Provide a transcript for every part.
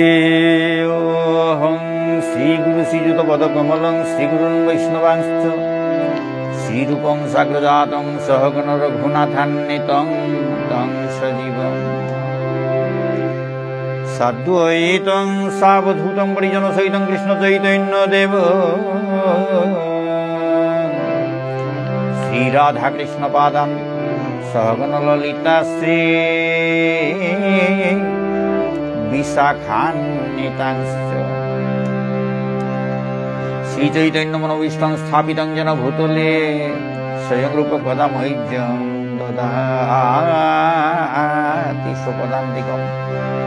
वन्देऽहं श्रीगुरु श्रीयुतपदकमलं श्रीगुरुं वैष्णवांश्च श्रीरूपं साग्रजातं सहगण रघुनाथान्वितं तं सजीवम् साद्वैतं सावधूतं परिजनसहितं कृष्णचैतन्यदेव श्रीराधाकृष्णपादान् सहगण ललिता श्री विशाखान्वितांश्च श्रीचैतन्यमनोभीष्टं स्थापितं येन भूतले स्वयं रूपपदा मह्यं ददाति स्वपदान्तिकं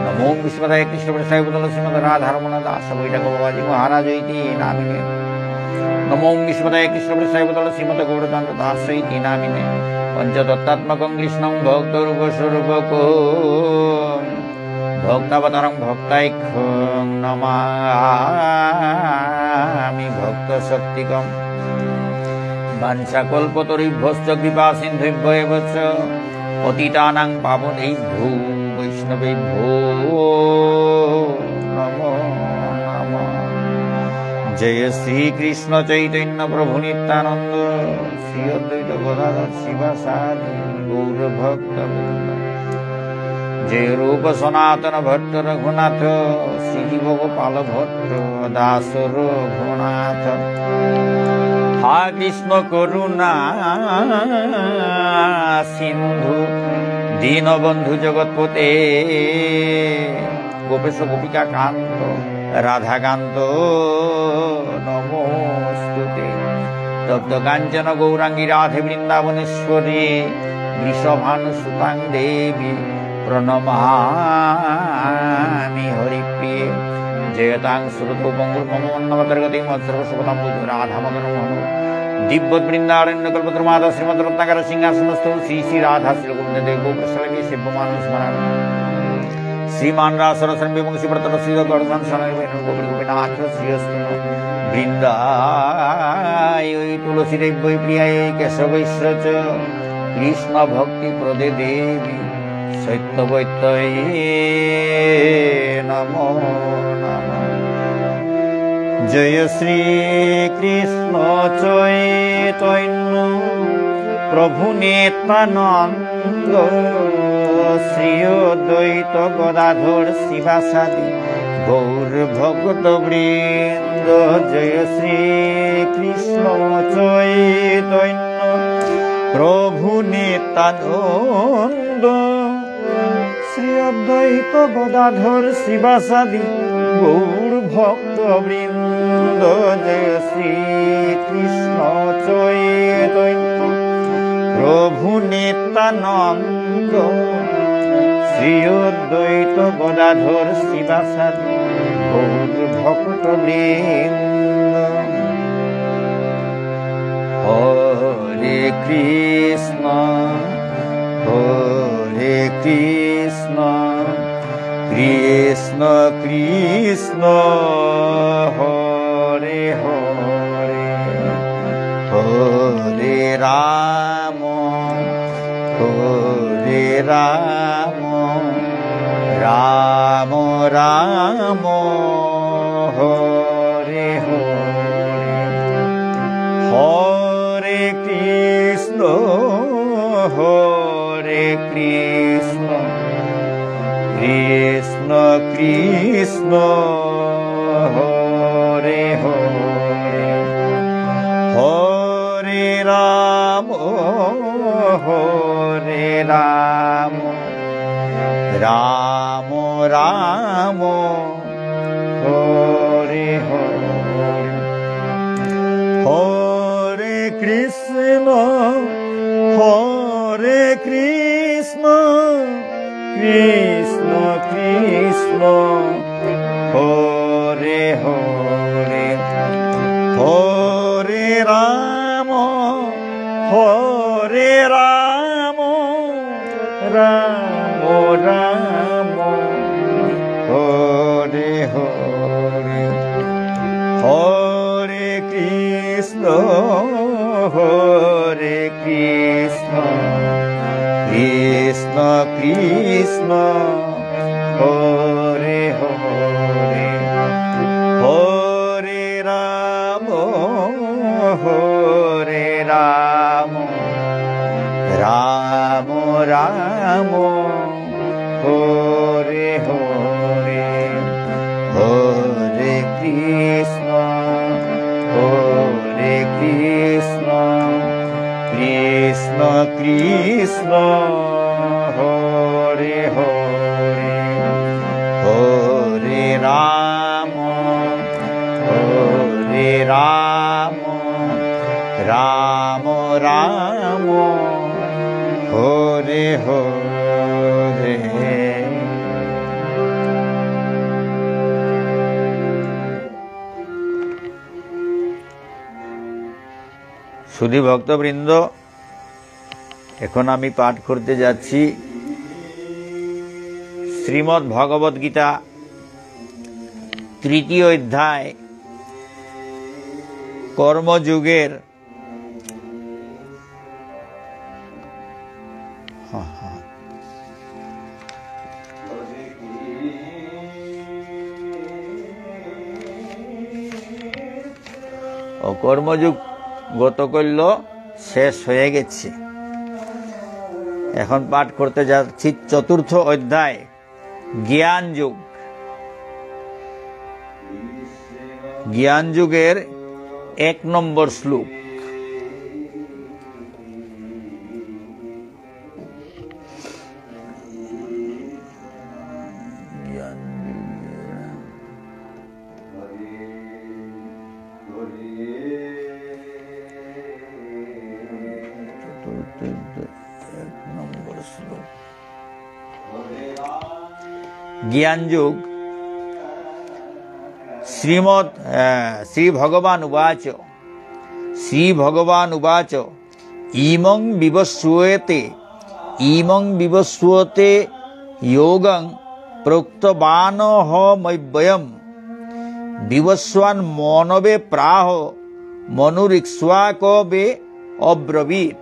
नमो विश्वदाय कृष्णप्रसाय बुद्धल श्रीमद्राधारमण दास वैष्णवबाजी महाराज इति नामिने नमो विश्वदाय कृष्णप्रसाय बुद्धल श्रीमद् गौरकान्त दास इति नामिने पंचतत्त्वात्मकं कृष्णं भक्तरूपस्वरूपको भक्तावतारं भक्तैक्यं नमामि भक्तशक्तिकं वाञ्छाकल्पतरुभ्यश्च कृपासिन्धुभ्येव च पतितानां पावनेभ्यो वैष्णवेभ्यो नमो नमः। जय श्रीकृष्ण चैतन्य प्रभु नित्यानंद श्री अद्वैत गदाधर शिवासादि गौरभक्तवृन्द। जय रूप सनातन भट्ट रघुनाथ श्री गोपाल भट्ट दास रघुनाथ। हा कृष्ण करुणा सिंधु दीनबंधु जगतपते गोपेश गोपिका कांत राधाकांत नमोस्तुते। तप्त कांचन गौरांगी राधे वृंदावनेश्वरी वृषभानुसुतां देवी प्रणमामि हरिप्रिये। जयतां श्रुतोपङ्गुल्पमोन्नमतर्गतिं मत्सर्वसुखतां बुद्धि राधामदनमोहन दिव्यद् वृन्दारण्यकल्पतरुमादा श्रीमद्रत्नाकर सिंहासनस्थो श्री श्री राधा श्रीगोविन्ददेव गोप्रसलगे सेव्यमानं स्मरामि। श्रीमान रासरसं विमुंसि व्रतः श्रीगर्धन शरणं गोपीनाथ श्रीयस्तु वृन्दाय तुलसीदेव्यै प्रियाय केशवैश्च कृष्ण भक्ति प्रदे देवी सत्यवैतये नमो नमः। जय श्री कृष्ण चैतन्य प्रभु नित्यानंद श्री अद्वैत गदाधर शिवासादि गौर भक्त वृंद। जय श्री कृष्ण चैतन्य प्रभु नित्यानंद श्री अद्वैत गदाधर शिवासादि गौर भक्त वृंद। जय श्री कृष्ण चैतन्य प्रभु नित्यानंद श्री अद्वैत गदाधर शिवासादि गौर भक्त वृंद। हरे कृष्ण हरे कृष्ण कृष्ण कृष्ण हरे हरे हरे राम राम राम हरे हरे हरे कृष्ण हरे कृष्ण कृष्ण कृष्ण हरे हरे हरे राम राम राम हरे हरे हरे कृष्ण कृष्ण कृष्ण हरे हरे हरे राम राम राम हरे हरे हरे कृष्ण হরে কৃষ্ণ কৃষ্ণ কৃষ্ণ হরে হরে হরে রাম রাম রাম হরে হরে হরে কৃষ্ণ কৃষ্ণ কৃষ্ণ হরে হরে হরে রাম রাম রাম হরে হরে। সুধী ভক্তবৃন্দ, এখন আমি পাঠ করতে যাচ্ছি শ্রীমদ্ ভগবদ গীতা তৃতীয় অধ্যায় কর্মযোগের কর্মযোগ গতকল্য শেষ হয়ে গেছে। এখন পাঠ করতে যাচ্ছি চতুর্থ অধ্যায় জ্ঞান যুগ। জ্ঞান যুগের 1 নম্বর শ্লোক। জ্ঞান যুগ। শ্রী ভগবান উবাচ ইমং বিবস্বতে যোগং প্রোক্তবানহমব্যয়ম বিবস্বান মনবে প্রাহ মনুরিক্ষ্বাকবে অব্রবীত।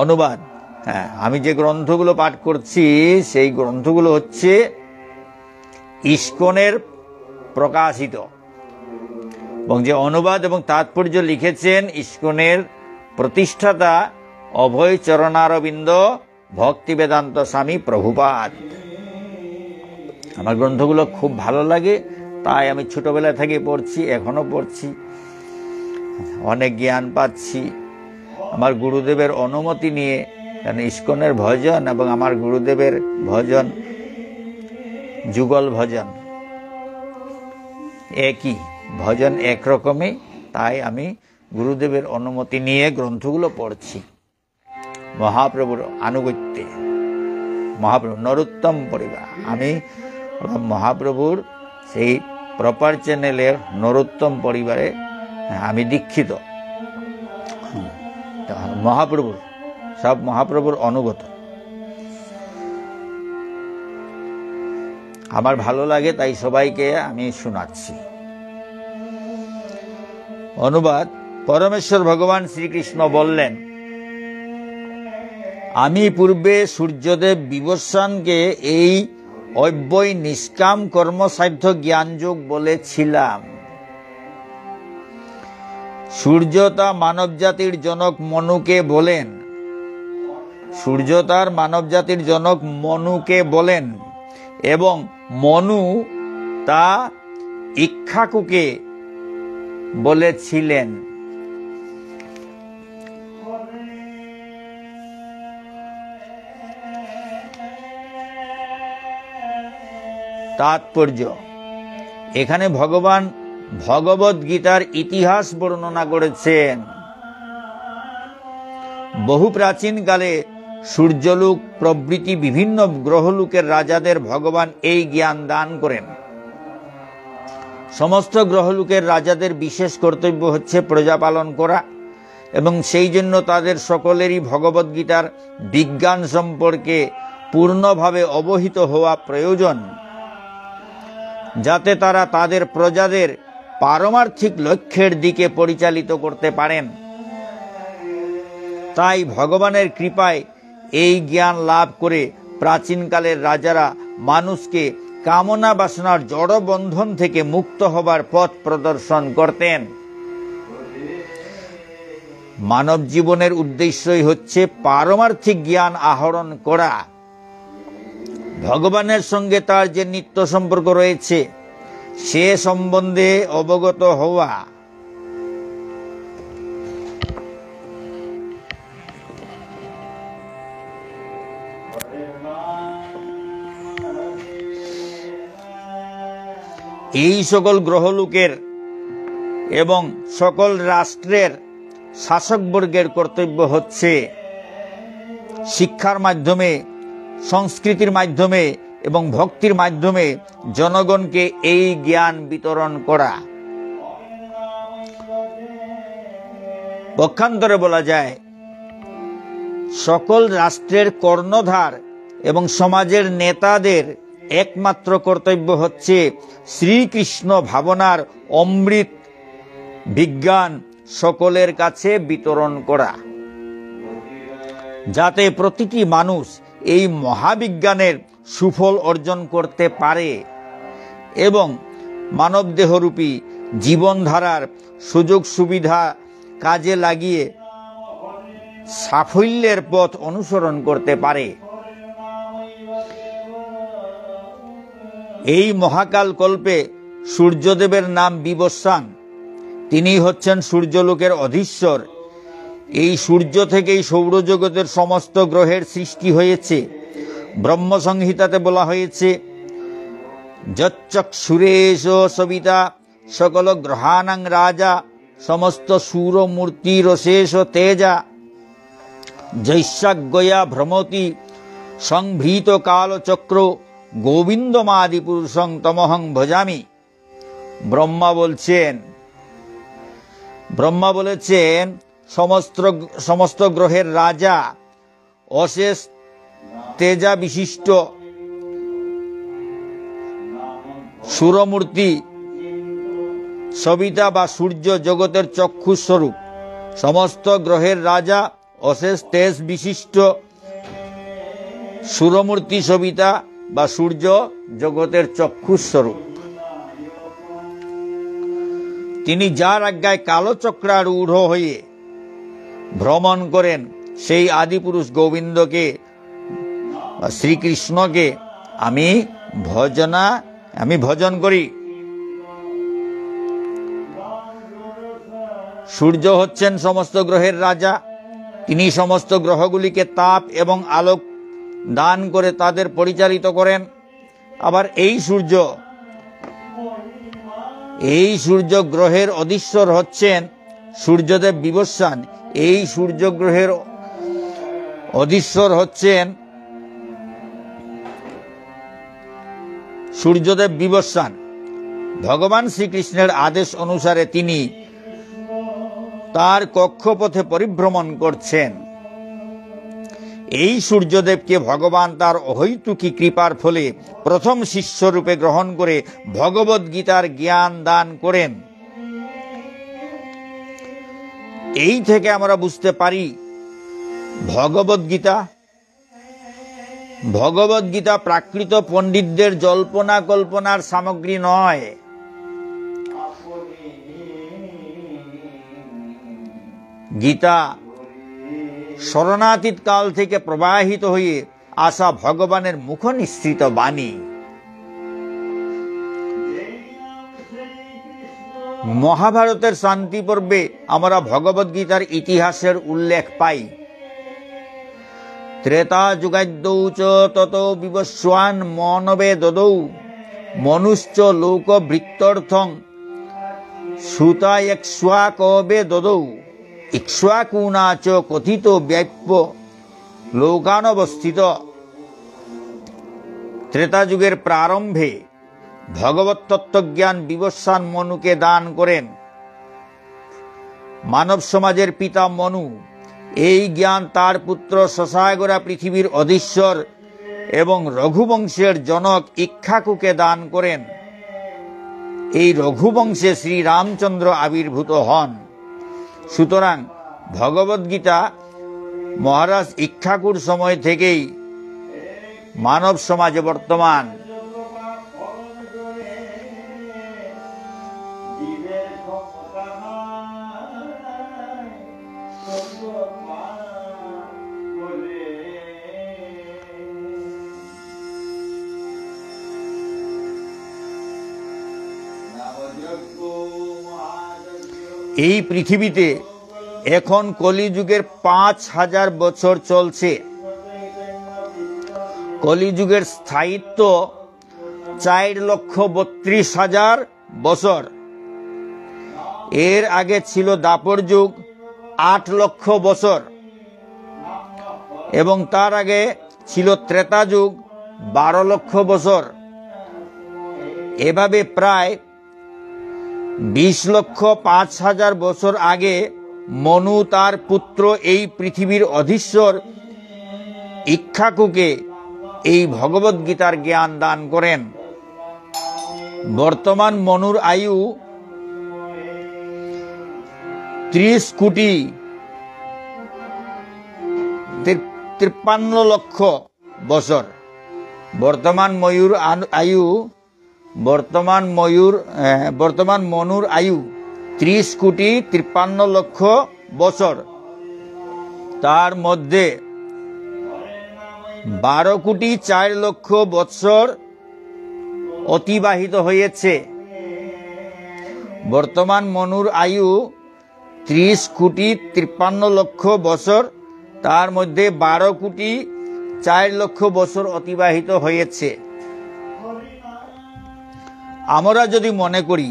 অনুবাদ। আমি যে গ্রন্থগুলো পাঠ করছি সেই গ্রন্থগুলো হচ্ছে ইস্কনের প্রকাশিত, এবং যে অনুবাদ এবং তাৎপর্য লিখেছেন ইস্কনের প্রতিষ্ঠাতা অভয় চরণারবিন্দ ভক্তিবেদান্ত স্বামী প্রভুপাদ। আমার গ্রন্থগুলো খুব ভালো লাগে, তাই আমি ছোটবেলা থেকে পড়ছি, এখনো পড়ছি, অনেক জ্ঞান পাচ্ছি। আমার গুরুদেবের অনুমতি নিয়ে, কারণ ইস্কনের ভজন এবং আমার গুরুদেবের ভজন যুগল ভজন একই, ভজন একরকমই, তাই আমি গুরুদেবের অনুমতি নিয়ে গ্রন্থগুলো পড়ছি। মহাপ্রভুর আনুগত্যে, মহাপ্রভু নরোত্তম পরিবার, আমি মহাপ্রভুর সেই প্রপার চ্যানেলের নরোত্তম পরিবারে আমি দীক্ষিত। মহাপ্রভুর সব মহাপ্রভুর অনুগত। আমার ভালো লাগে, তাই সবাইকে আমি শোনাচ্ছি। অনুবাদ। পরমেশ্বর ভগবান শ্রীকৃষ্ণ বললেন, আমি পূর্বে সূর্যদেব বিবস্বানকে এই অব্যয় নিষ্কাম কর্মসাধ্য জ্ঞানযোগ বলেছিলাম। সূর্য তা মানবজাতির জনক মনুকে বলেন, সূর্য তার মানবজাতির জনক মনুকে বলেন, এবং মনু তা ইক্ষ্বাকুকে বলেছিলেন। তাৎপর্য। এখানে ভগবান ভগবদ গীতার ইতিহাস বর্ণনা করেছেন। বহু প্রাচীনকালে সূর্যলোক প্রভৃতি বিভিন্ন গ্রহলোকের রাজাদের ভগবান এই জ্ঞান দান করেন। সমস্ত গ্রহলোকের রাজাদের বিশেষ কর্তব্য হচ্ছে প্রজা পালন করা, এবং সেই জন্য তাদের সকলেরই ভগবদ গীতার বিজ্ঞান সম্পর্কে পূর্ণভাবে অবহিত হওয়া প্রয়োজন, যাতে তারা তাদের প্রজাদের পারমার্থিক লক্ষ্যের দিকে পরিচালিত করতে পারেন। তাই ভগবানের কৃপায় এই জ্ঞান লাভ করে প্রাচীনকালের রাজারা মানুষকে কামনা বাসনার জড় বন্ধন থেকে মুক্ত হবার পথ প্রদর্শন করতেন। মানব জীবনের উদ্দেশ্যই হচ্ছে পারমার্থিক জ্ঞান আহরণ করা, ভগবানের সঙ্গে তার যে নিত্য সম্পর্ক রয়েছে সে সম্বন্ধে অবগত হওয়া। এই সকল গ্রহলোকের এবং সকল রাষ্ট্রের শাসকবর্গের কর্তব্য হচ্ছে শিক্ষার মাধ্যমে, সংস্কৃতির মাধ্যমে এবং ভক্তির মাধ্যমে জনগণকে এই জ্ঞান বিতরণ করা। পক্ষান্তরে বলা যায়, সকল রাষ্ট্রের কর্ণধার এবং সমাজের নেতাদের একমাত্র কর্তব্য হচ্ছে শ্রীকৃষ্ণ ভাবনার অমৃত বিজ্ঞান সকলের কাছে বিতরণ করা, যাতে প্রতিটি মানুষ এই মহাবিজ্ঞানের সুফল অর্জন করতে পারে এবং মানবদেহরূপী জীবনধারার সুযোগ সুবিধা কাজে লাগিয়ে সাফল্যের পথ অনুসরণ করতে পারে। এই মহাকাল কল্পে সূর্যদেবের নাম বিবস্বান। তিনি হচ্ছেন সূর্যলোকের অধীশ্বর। এই সূর্য থেকেই সৌরজগতের সমস্ত গ্রহের সৃষ্টি হয়েছে। ব্রহ্মসংহিতাতে বলা হয়েছে, যচ্চক্ষুরেশ সবিতা সকল গ্রহাণাং রাজা সমস্ত সূরমূর্তিরশেষ তেজা জৈষ্যাজ্ঞয়া ভ্রমতি সংভৃত কালচক্র গোবিন্দমাদি পুরুষং তমহং ভজামি। ব্রহ্মা বলেছেন সমস্ত গ্রহের রাজা, অশেষ তেজা বিশিষ্ট সূরমূর্তি, সবিতা বা সূর্য জগতের চক্ষুস্বরূপ। সমস্ত গ্রহের রাজা অশেষ তেজ বিশিষ্ট সূরমূর্তি, সবিতা বা সূর্য জগতের চক্ষুস্বরূপ। তিনি যার আজ্ঞায় কালচক্রারূঢ় হয়ে ভ্রমণ করেন, সেই আদিপুরুষ গোবিন্দকে বা শ্রীকৃষ্ণকে আমি ভজন করি। সূর্য হচ্ছেন সমস্ত গ্রহের রাজা। তিনি সমস্ত গ্রহগুলিকে তাপ এবং আলোক দান করে তাদের পরিচালিত করেন। আবার এই সূর্য গ্রহের অধীশ্বর হচ্ছেন সূর্যদেব বিবস্বান। এই সূর্য গ্রহের অধীশ্বর হচ্ছেন সূর্যদেব বিবস্বান। ভগবান শ্রীকৃষ্ণের আদেশ অনুসারে তিনি তার কক্ষপথে পরিভ্রমণ করছেন। এই সূর্যদেবকে ভগবান তার অহৈতুকী কৃপার ফলে প্রথম শিষ্যরূপে গ্রহণ করে ভগবদ গীতার জ্ঞান দান করেন। এই থেকে আমরা বুঝতে পারি ভগবদ গীতা প্রাকৃত পণ্ডিতদের জল্পনা কল্পনার সামগ্রী নয়। গীতা শরণাতীত কাল থেকে প্রবাহিত হয়ে আসা ভগবানের মুখ নিঃসৃত বাণী। মহাভারতের শান্তি পর্বে আমরা ভগবদ গীতার ইতিহাসের উল্লেখ পাই। ত্রেতা যুগাদ্যৌ চ তত বিবস্বান মনবে দদৌ মনুশ্চ লোক বৃত্তর্থং সুতা ইক্ষ্বাকবে দদৌ ইক্ষ্বাকুনা চ কথিত ব্যাপ্য লোকানবস্থিত। ত্রেতা যুগের প্রারম্ভে ভগবত তত্ত্বজ্ঞান বিবস্বান মনুকে দান করেন। মানব সমাজের পিতা মনু এই জ্ঞান তার পুত্র শশায়গরা পৃথিবীর অধীশ্বর এবং রঘুবংশের জনক ইক্ষ্বাকুকে দান করেন। এই রঘুবংশে শ্রীরামচন্দ্র আবির্ভূত হন। সুতরাং ভগবদ্গীতা মহারাজ ইক্ষ্বাকুর সময় থেকেই মানব সমাজে বর্তমান। এই পৃথিবীতে এখন কলিযুগের 5000 বছর চলছে। কলিযুগের স্থায়িত্ব 4,32,000 বছর। এর আগে ছিল দাপর যুগ 8 লক্ষ বছর এবং তার আগে ছিল ত্রেতা যুগ 12 লক্ষ বছর। এভাবে প্রায় 20,05,000 বছর আগে মনু তার পুত্র এই পৃথিবীর অধীশ্বর ইক্ষ্বাকুকে এই ভগবদ্গীতার জ্ঞান দান করেন। বর্তমান মনুর আয়ু 30,53 লক্ষ বছর। বর্তমান মনুর আয়ু 30,53 লক্ষ বছর। তার মধ্যে 12,04 লক্ষ বছর অতিবাহিত হয়েছে। বর্তমান মনুর আয়ু 30,53 লক্ষ বছর, তার মধ্যে 12,04 লক্ষ বছর অতিবাহিত হয়েছে। আমরা যদি মনে করি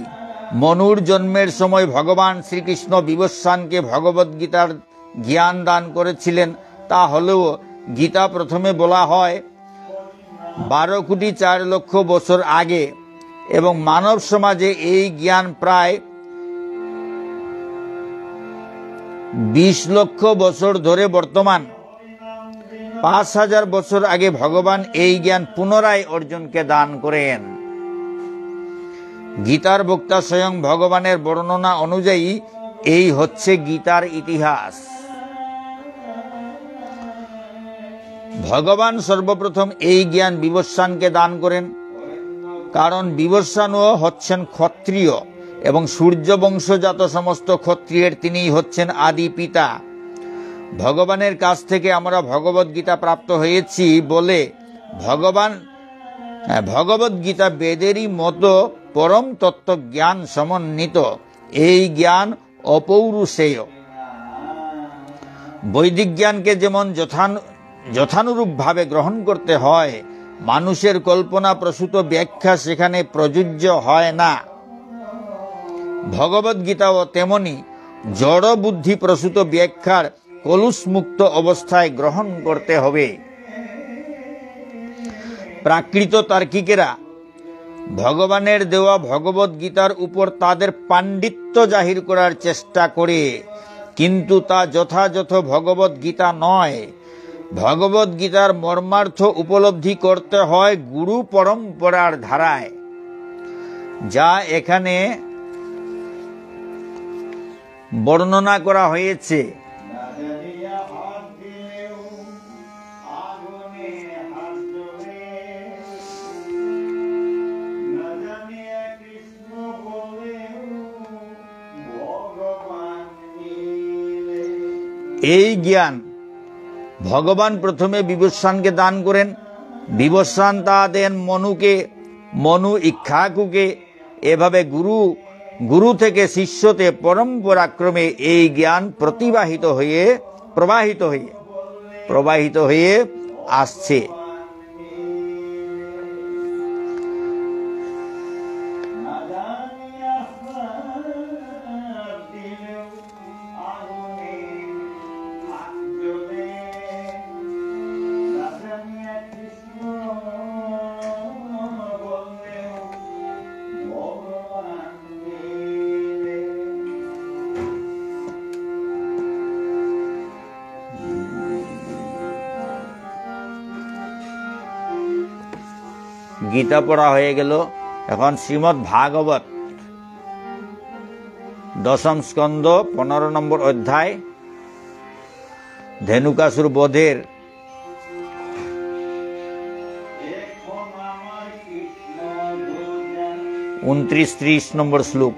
মনুর জন্মের সময় ভগবান শ্রীকৃষ্ণ বিবস্বানকে ভগবদ্গীতার জ্ঞান দান করেছিলেন, তা হলেও গীতা প্রথমে বলা হয় 12,04 লক্ষ বছর আগে এবং মানব সমাজে এই জ্ঞান প্রায় 20 লক্ষ বছর ধরে বর্তমান। 5,000 বছর আগে ভগবান এই জ্ঞান পুনরায় অর্জুনকে দান করেন। গীতার বক্তা স্বয়ং ভগবানের বর্ণনা অনুযায়ী এই হচ্ছে গীতার ইতিহাস। ভগবান সর্বপ্রথম এই জ্ঞান বিবস্বানকে দান করেন, কারণ বিবস্বানও হচ্ছেন ক্ষত্রিয় এবং সূর্য বংশজাত সমস্ত ক্ষত্রিয়ের তিনিই হচ্ছেন আদি পিতা। ভগবানের কাছ থেকে আমরা ভগবদ্গীতা প্রাপ্ত হয়েছি বলে ভগবদ্গীতা বেদেরই মতো পরম তত্ত্ব জ্ঞান সমন্বিত। এই জ্ঞান অপৌরুষেয়। বৈদিক জ্ঞানকে যেমন যথানুরূপভাবে গ্রহণ করতে হয়, মানুষের কল্পনা প্রসূত ব্যাখ্যা সেখানে প্রযোজ্য হয় না। ভগবদ্গীতাও তেমনি জড় বুদ্ধি প্রসূত ব্যাখ্যার কলুষমুক্ত অবস্থায় গ্রহণ করতে হবে। প্রাকৃত তার্কিকেরা ভগবানের দেওয়া ভগবদ্গীতার উপর তাদের পাণ্ডিত্য জাহির করার চেষ্টা করে, কিন্তু তা যথাযথ ভগবদ্গীতা নয়। ভগবদ্গীতার মর্মার্থ উপলব্ধি করতে হয় গুরু পরম্পরার ধারায়, যা এখানে বর্ণনা করা হয়েছে। এই জ্ঞান ভগবান প্রথমে বিবস্বানকে দান করেন। বিবস্বান তা দেন মনুকে, মনু ইক্ষ্বাকুকে। এভাবে গুরু থেকে শিষ্যতে পরম্পরাক্রমে এই জ্ঞান প্রবাহিত হয়ে আসছে। গীতা পড়া হয়ে গেল। এখন শ্রীমদ্ ভাগবত দশম স্কন্ধ 15 নম্বর অধ্যায় ধেনুকাসুর বধের 29-30 নম্বর শ্লোক।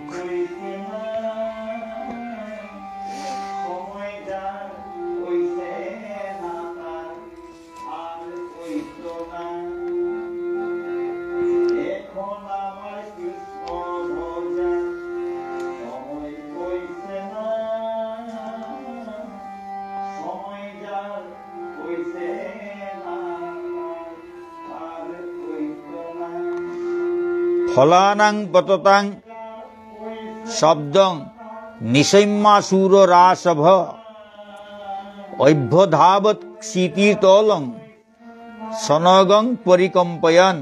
ফলানাং পততাং শব্দং নিশম্যাসুর রাসভ অভ্যধাবৎ ক্ষিতিতলং সনগং পরিকম্পয়ন।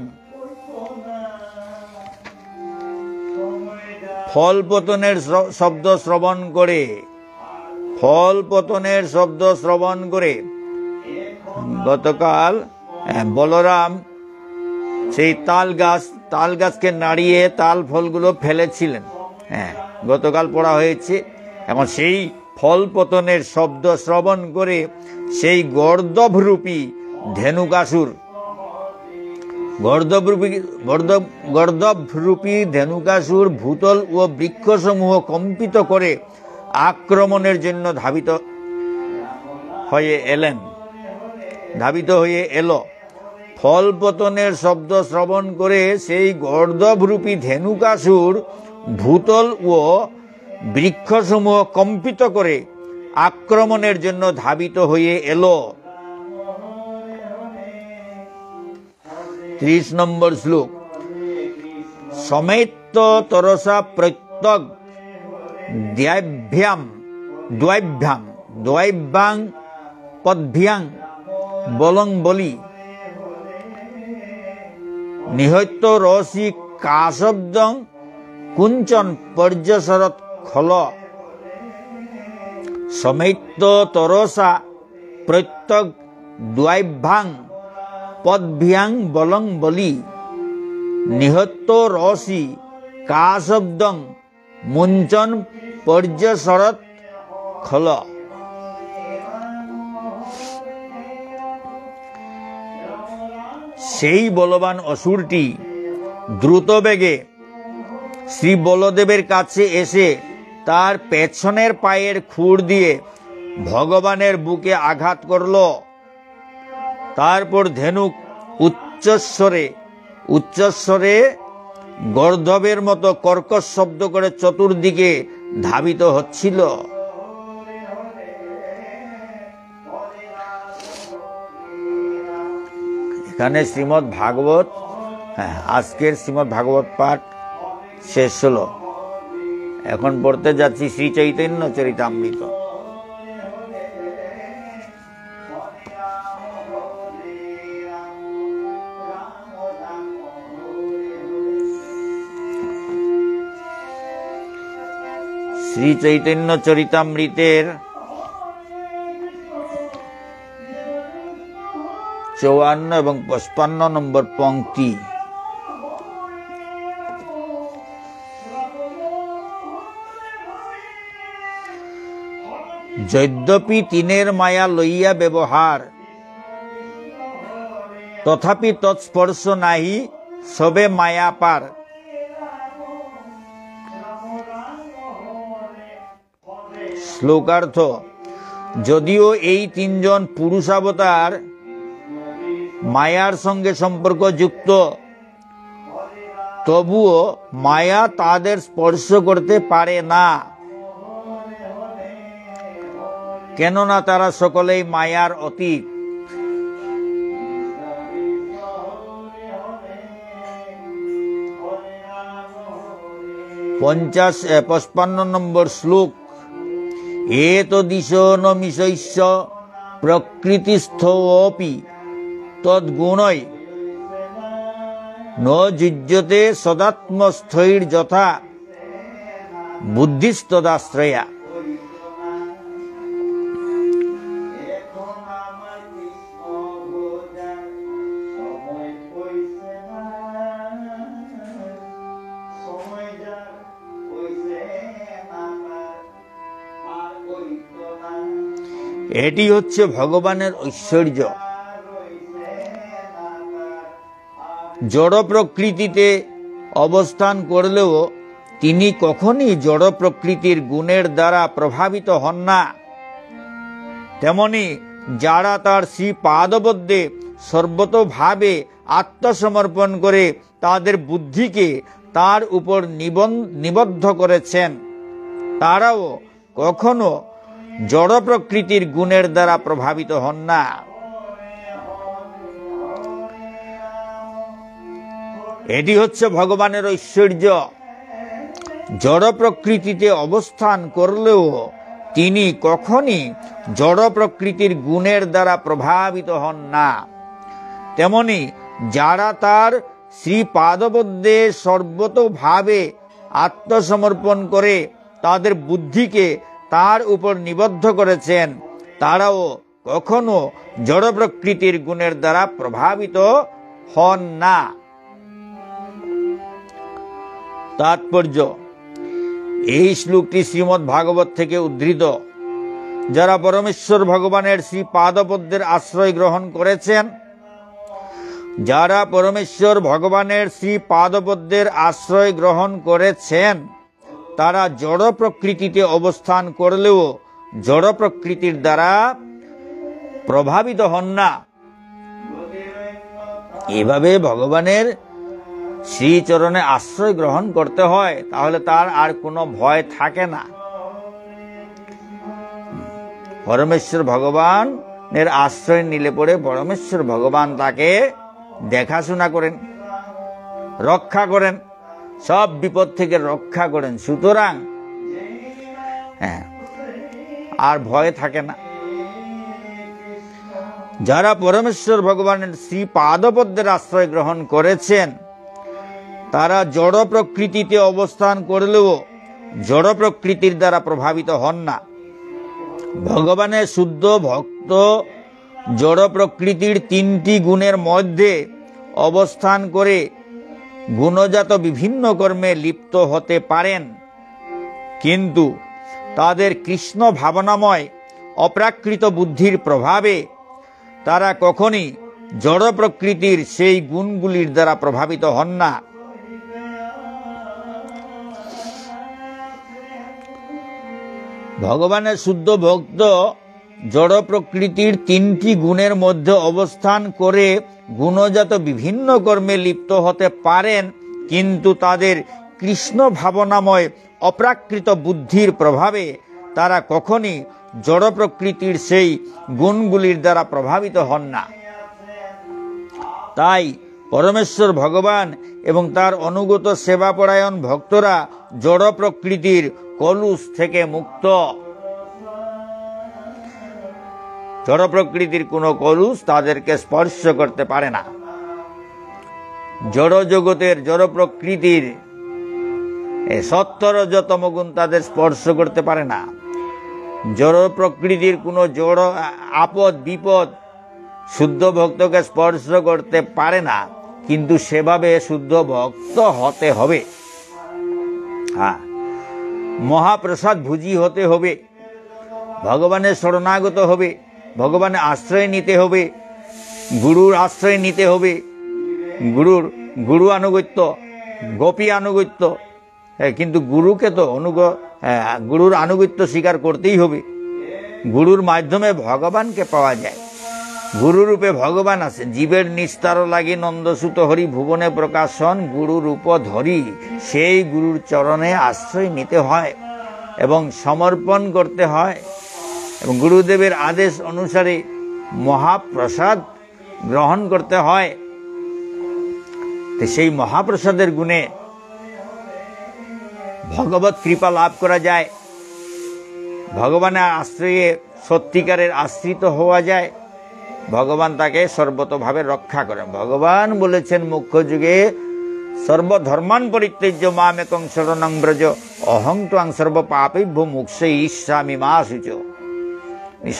ফল পতনের শব্দ শ্রবণ করে, ফল পতনের শব্দ শ্রবণ করে গতকাল বলরাম সেই তাল গাছকে নাড়িয়ে তাল ফলগুলো ফেলেছিলেন। গতকাল পড়া হয়েছে। এখন সেই ফল পতনের শব্দ শ্রবণ করে সেই গর্দভরূপী ধেনুকাসুর, গর্দভরূপী ধেনুকাসুর ভূতল ও বৃক্ষসমূহ কম্পিত করে আক্রমণের জন্য ধাবিত হয়ে এলো। ফল পতনের শব্দ শ্রবণ করে সেই গর্দভরূপী ধেনুকাসুর ভূতল ও বৃক্ষসমূহ কম্পিত করে আক্রমণের জন্য ধাবিত হয়ে এলো। 30 নম্বর শ্লোক। সমেত্য তরসা প্রত্যগ দ্বৈভ্যাং পদ্ভ্যাং বলং বলি নিহত্য রসি কাশব্দং কুঞ্চন পর্যসরৎ খল। সমেত্য তরসা প্রত্যগ দ্বৈভ্যাং পদ্ভ্যাং বলং বলি নিহত্য রসি কাশব্দং মুঞ্চন পর্যসরৎ খল। সেই বলবান অসুরটি দ্রুত বেগে শ্রী বলদেবের কাছে এসে তার পেছনের পায়ের খুর দিয়ে ভগবানের বুকে আঘাত করল। তারপর ধেনুক উচ্চস্বরে গর্দভের মতো কর্কশ শব্দ করে চতুর্দিকে ধাবিত হচ্ছিল। এখানে শ্রীমদ্ ভাগবত, আজকের শ্রীমদ্ ভাগবত পাঠ শেষ হলো। এখন পড়তে যাচ্ছি শ্রী চৈতন্য চরিতামৃত। শ্রী চৈতন্য চরিতামৃতের 54 এবং 55 নম্বর পংক্তি। যদ্যপি তিনের মায়া লইয়া ব্যবহার, তথাপি তৎস্পর্শ নাহি সবে মায়া পার। শ্লোকার্থ। যদিও এই তিনজন পুরুষাবতার মায়ার সঙ্গে সম্পর্ক যুক্ত, তবুও মায়া তাদের স্পর্শ করতে পারে না, কেননা তারা সকলেই মায়ার অতীত। 55 নম্বর শ্লোক। এতদিশো ন মিশৈস্য প্রকৃতিস্থোপি তদ্গুণৈ ন যুজ্যতে সদাত্মস্থৈর যথা বুদ্ধিস্তদাশ্রয়া। এটি হচ্ছে ভগবানের ঐশ্বর্য। জড় প্রকৃতিতে অবস্থান করলেও তিনি কখনই জড় প্রকৃতির গুণের দ্বারা প্রভাবিত হন না। তেমনি যারা তার শ্রী পাদপদ্মে সর্বতোভাবে আত্মসমর্পণ করে তাদের বুদ্ধিকে তার উপর নিবদ্ধ করেছেন, তারাও কখনো জড় প্রকৃতির গুণের দ্বারা প্রভাবিত হন না। এটি হচ্ছে ভগবানের ঐশ্বর্য। জড় প্রকৃতিতে অবস্থান করলেও তিনি কখনই জড় প্রকৃতির গুণের দ্বারা প্রভাবিত হন না। তেমনি যারা তার শ্রী পাদপদ্মে সর্বতোভাবে আত্মসমর্পণ করে তাদের বুদ্ধিকে তার উপর নিবদ্ধ করেছেন, তারাও কখনো জড় প্রকৃতির গুণের দ্বারা প্রভাবিত হন না। তাৎপর্য: এই শ্লোকটি শ্রীমদ্ ভাগবত থেকে উদ্ধৃত। যারা পরমেশ্বর ভগবানের শ্রী পাদপদ্মের আশ্রয় গ্রহণ করেছেন, যারা পরমেশ্বর ভগবানের শ্রী পাদপদ্মের আশ্রয় গ্রহণ করেছেন, তারা জড় প্রকৃতিতে অবস্থান করলেও জড় প্রকৃতির দ্বারা প্রভাবিত হন না। এভাবে ভগবানের শ্রীচরণে আশ্রয় গ্রহণ করতে হয়, তাহলে তার আর কোনো ভয় থাকে না। পরমেশ্বর ভগবানের আশ্রয় নিলে পরে পরমেশ্বর ভগবান তাকে দেখাশোনা করেন, রক্ষা করেন, সব বিপদ থেকে রক্ষা করেন। সুতরাং আর ভয় থাকে না। যারা পরমেশ্বর ভগবানের শ্রী পাদপদ্মের আশ্রয় গ্রহণ করেছেন, তারা জড় প্রকৃতিতে অবস্থান করলেও জড় প্রকৃতির দ্বারা প্রভাবিত হন না। ভগবানের শুদ্ধ ভক্ত জড় প্রকৃতির তিনটি গুণের মধ্যে অবস্থান করে গুণজাত বিভিন্ন কর্মে লিপ্ত হতে পারেন, কিন্তু তাদের কৃষ্ণ ভাবনাময় অপ্রাকৃত বুদ্ধির প্রভাবে তারা কখনই জড় প্রকৃতির সেই গুণগুলির দ্বারা প্রভাবিত হন না। ভগবানের শুদ্ধ ভক্ত জড় প্রকৃতির তিনটি গুণের মধ্যে অবস্থান করে গুণজাত বিভিন্ন কর্মে লিপ্ত হতে পারেন, কিন্তু তাদের কৃষ্ণ ভাবনাময় অপ্রাকৃত বুদ্ধির প্রভাবে তারা কখনই জড় প্রকৃতির সেই গুণগুলির দ্বারা প্রভাবিত হন না। তাই পরমেশ্বর ভগবান এবং তার অনুগত সেবাপরায়ণ ভক্তরা জড় প্রকৃতির কলুষ থেকে মুক্ত। জড় প্রকৃতির কোনো কলুষ তাদেরকে স্পর্শ করতে পারে না। জড় জগতের জড় প্রকৃতির 17 গুণ তাদের স্পর্শ করতে পারে না। জড় প্রকৃতির কোনো জড় আপদ বিপদ শুদ্ধ ভক্তকে স্পর্শ করতে পারে না, কিন্তু সেভাবে শুদ্ধ ভক্ত হতে হবে। মহাপ্রসাদ ভুজি হতে হবে, ভগবানের শরণাগত হবে, ভগবানের আশ্রয় নিতে হবে, গুরুর আশ্রয় নিতে হবে, গুরু আনুগত্য, গোপী আনুগত্য, কিন্তু গুরুকে তো গুরুর আনুগত্য স্বীকার করতেই হবে। গুরুর মাধ্যমে ভগবানকে পাওয়া যায়। গুরুরূপে ভগবান আছে। জীবের নিস্তার লাগি নন্দসুত হরি ভুবনে প্রকাশন গুরু রূপ ধরি। সেই গুরুর চরণে আশ্রয় নিতে হয় এবং সমর্পণ করতে হয় এবং গুরুদেবের আদেশ অনুসারে মহাপ্রসাদ গ্রহণ করতে হয়। তো সেই মহাপ্রসাদের গুণে ভগবত কৃপা লাভ করা যায়, ভগবানের আশ্রয়ে সত্যিকারের আশ্রিত হওয়া যায়, ভগবান তাকে সর্বতোভাবে রক্ষা করেন। ভগবান বলেছেন মুখ্য যুগে, সর্বধর্মান পরিত্যজ্য মামেকং শরণং ব্রজ অহং ত্বাং সর্ব পাপেভ্যো মোক্ষয়িষ্যামি মা শুচ।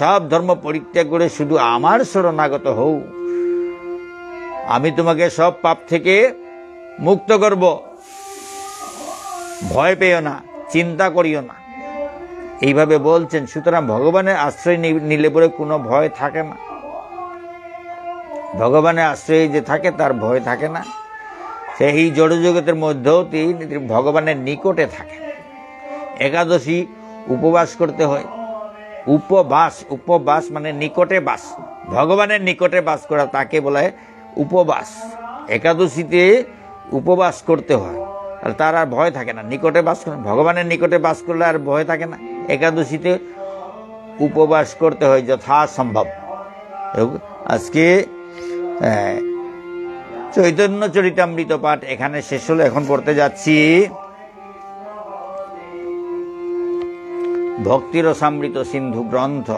সব ধর্ম পরিত্যাগ করে শুধু আমার শরণাগত হও, আমি তোমাকে সব পাপ থেকে মুক্ত করব। ভয় পেও না, চিন্তা করিও না। এইভাবে বলছেন। সুতরাং ভগবানের আশ্রয় নিলে পরে কোনো ভয় থাকে না। ভগবানের আশ্রয়ে যে থাকে তার ভয় থাকে না। সে এই জড়জগতের মধ্যেও তিনি ভগবানের নিকটে থাকে। একাদশী উপবাস করতে হয়। উপবাস মানে নিকটে বাস, ভগবানের নিকটে বাস করা, তাকে বলা হয় উপবাস। একাদশীতে উপবাস করতে হয়, আর তার আর ভয় থাকে না। নিকটে বাস করে, ভগবানের নিকটে বাস করলে আর ভয় থাকে না। একাদশীতে উপবাস করতে হয় যথাসম্ভব। আজকে চৈতন্য চরিতামৃত পাঠ এখানে শেষ হলো। এখন পড়তে যাচ্ছি ভক্তিরসামৃত সিন্ধু গ্রন্থ।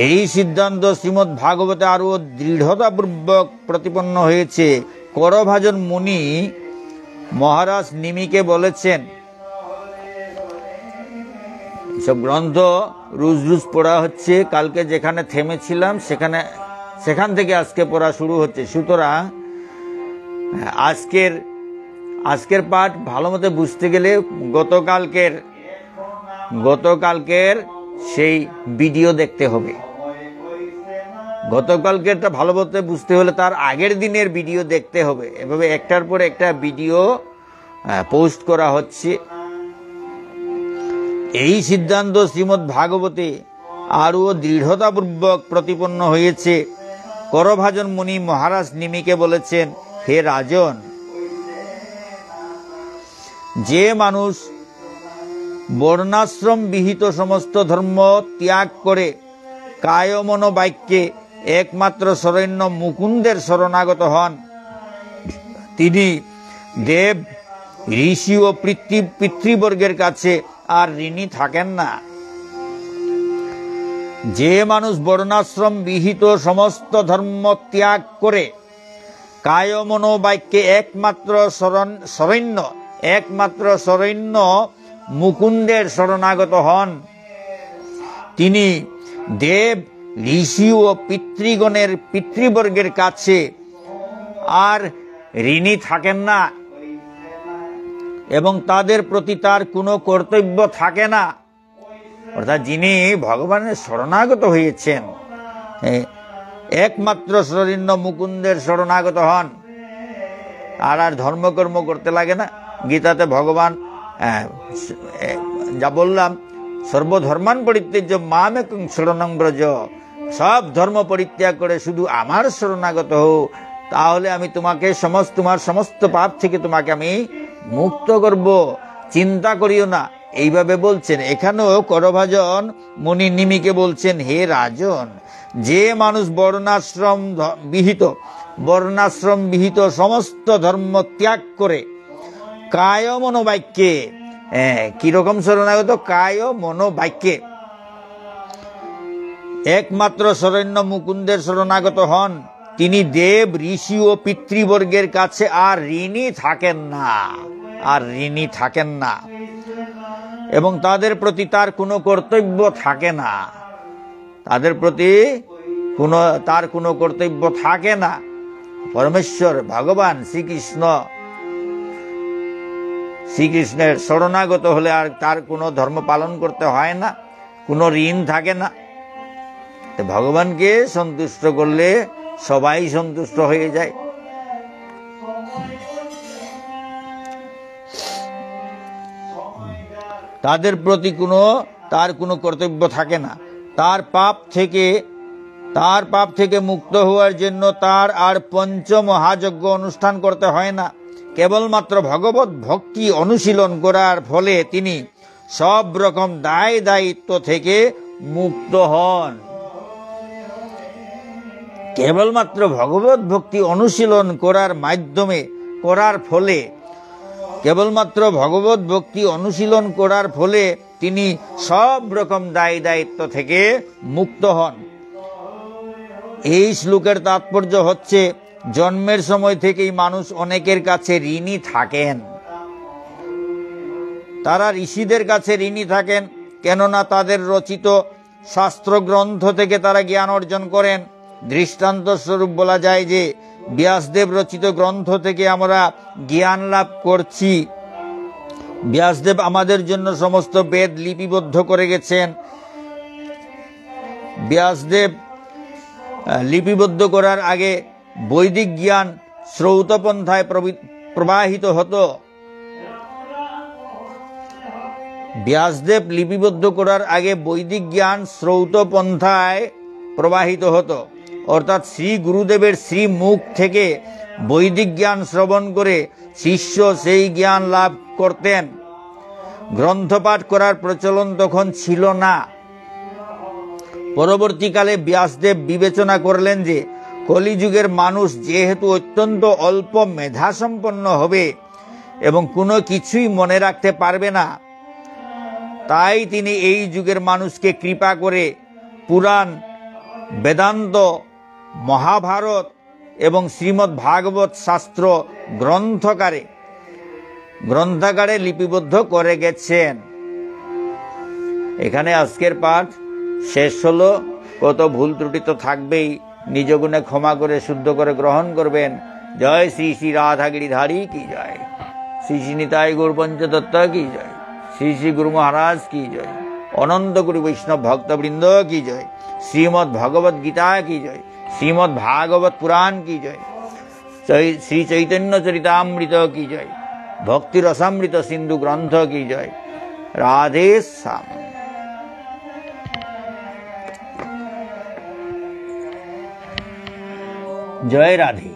এই সিদ্ধান্ত শ্রীমদ্ ভাগবতে আরো দৃঢ়তাপূর্বক প্রতিপন্ন হয়েছে। করভাজন মুনি মহারাজ নিমিকে বলেছেন, সব গ্রন্থ রুজ পড়া হচ্ছে। কালকে যেখানে থেমেছিলাম সেখান থেকে আজকে পড়া শুরু হচ্ছে। সুতরাং আজকের পাঠ ভালো মতো বুঝতে গেলে গতকালকের সেই ভিডিও দেখতে হবে। গতকালকেরটা ভালো মতো বুঝতে হলে তার আগের দিনের ভিডিও দেখতে হবে। এভাবে একটার পর একটা ভিডিও পোস্ট করা হচ্ছে। এই সিদ্ধান্ত শ্রীমদ্ ভাগবতে আরো দৃঢ়তাপূর্বক প্রতিপন্ন হয়েছে। করভাজন মুনি মহারাজ নিমিকে বলেছেন, হে রাজন, যে মানুষ বর্ণাশ্রম বিহিত সমস্ত ধর্ম ত্যাগ করে কায় মনো বাক্যে একমাত্র শরণ্য মুকুন্দের শরণাগত হন, তিনি দেব, ঋষি ও পিতৃবর্গের কাছে আর ঋণী থাকেন না। যে মানুষ বর্ণাশ্রম বিহিত সমস্ত ধর্ম ত্যাগ করে কায় মনো বাক্যে একমাত্র শরণ্য মুকুন্দের শরণাগত হন, তিনি দেব, ঋষি ও পিতৃবর্গের কাছে আর ঋণী থাকেন না এবং তাদের প্রতি তার কোনো কর্তব্য থাকে না। অর্থাৎ যিনি ভগবানের শরণাগত হয়েছেন, একমাত্র শরণ্য মুকুন্দের শরণাগত হন, আর ধর্মকর্ম করতে লাগে না। গীতাতে ভগবান যা বললাম, সর্বধর্মান পরিত্যাজ্য মামেকং শরণং ব্রজ, সব ধর্ম পরিত্যাগ করে শুধু আমার শরণাগত হও, তাহলে আমি তোমার সমস্ত পাপ থেকে তোমাকে আমি মুক্ত করব, চিন্তা করিও না। এইভাবে বলছেন। এখানেও করভাজন মুনি নিমিকে বলছেন, হে রাজন, যে মানুষ বর্ণাশ্রম বিহিত সমস্ত ধর্ম ত্যাগ করে কায় মনোবাক্যে, কিরকম শরণাগত? কায় মনোবাক্যে একমাত্র শরণ্য মুকুন্দের শরণাগত হন, তিনি দেব, ঋষি ও পিতৃবর্গের কাছে আর ঋণী থাকেন না এবং তাদের প্রতি তার কোনো কর্তব্য থাকে না। তার কোনো কর্তব্য থাকে না। পরমেশ্বর ভগবান শ্রীকৃষ্ণের শরণাগত হলে আর তার কোনো ধর্ম পালন করতে হয় না, কোনো ঋণ থাকে না। ভগবানকে সন্তুষ্ট করলে সবাই সন্তুষ্ট হয়ে যায়। তাদের প্রতি তার কোনো কর্তব্য থাকে না। তার পাপ থেকে মুক্ত হওয়ার জন্য তার আর পঞ্চমহাযজ্ঞ অনুষ্ঠান করতে হয় না। কেবলমাত্র ভগবত ভক্তি অনুশীলন করার ফলে তিনি সব রকম দায় দায়িত্ব থেকে মুক্ত হন। কেবলমাত্র ভগবত ভক্তি অনুশীলন করার ফলে তিনি সব রকম দায় দায়িত্ব থেকে মুক্ত হন। এই শ্লোকের তাৎপর্য হচ্ছে, জন্মের সময় থেকেই মানুষ অনেকের কাছে ঋণী থাকেন। তারা ঋষিদের কাছে ঋণী থাকেন, কেননা তাদের রচিত শাস্ত্র গ্রন্থ থেকে তারা জ্ঞান অর্জন করেন। দৃষ্টান্ত স্বরূপ বলা যায় যে ব্যাসদেব রচিত গ্রন্থ থেকে আমরা জ্ঞান লাভ করছি। ব্যাসদেব আমাদের জন্য সমস্ত বেদ লিপিবদ্ধ করে গেছেন। ব্যাসদেব লিপিবদ্ধ করার আগে বৈদিক জ্ঞান শ্রৌত পন্থায় প্রবাহিত হতো। ব্যাসদেব লিপিবদ্ধ করার আগে বৈদিক জ্ঞান শ্রৌত পন্থায় প্রবাহিত হতো, অর্থাৎ শ্রী গুরুদেবের শ্রী মুখ থেকে বৈদিক জ্ঞান শ্রবণ করে শিষ্য সেই জ্ঞান লাভ করতেন। গ্রন্থপাঠ করার প্রচলন তখন ছিল না। পরবর্তীকালে ব্যাসদেব বিবেচনা করলেন যে কলিযুগের মানুষ যেহেতু অত্যন্ত অল্প মেধাসম্পন্ন হবে এবং কোনো কিছুই মনে রাখতে পারবে না, তাই তিনি এই যুগের মানুষকে কৃপা করে পুরাণ, বেদান্ত, মহাভারত এবং শ্রীমদ্ ভাগবত শাস্ত্র গ্রন্থাগারে লিপিবদ্ধ করে গেছেন। এখানে আজকের পাঠ শেষ হলো। কত ভুল ত্রুটি তো থাকবেই, নিজ গুণে ক্ষমা করে শুদ্ধ করে গ্রহণ করবেন। জয় শ্রী শ্রী রাধা গিরিধারী কি জয়, শ্রী শ্রী নিতাই গৌর পঞ্চদত্ত কি জয়, শ্রী শ্রী গুরু মহারাজ কি জয়, অনন্ত গুরু বৈষ্ণব ভক্তবৃন্দ কি জয়, শ্রীমদ্ ভগবত গীতা কি জয়, শ্রীমদ্ ভাগবত পুরাণ কি জয়, শ্রী চৈতন্য চরিতামৃত কি জয়, ভক্তি রসামৃত সিন্ধু গ্রন্থ কি জয়। রাধে শ্যাম। জয় রাধে।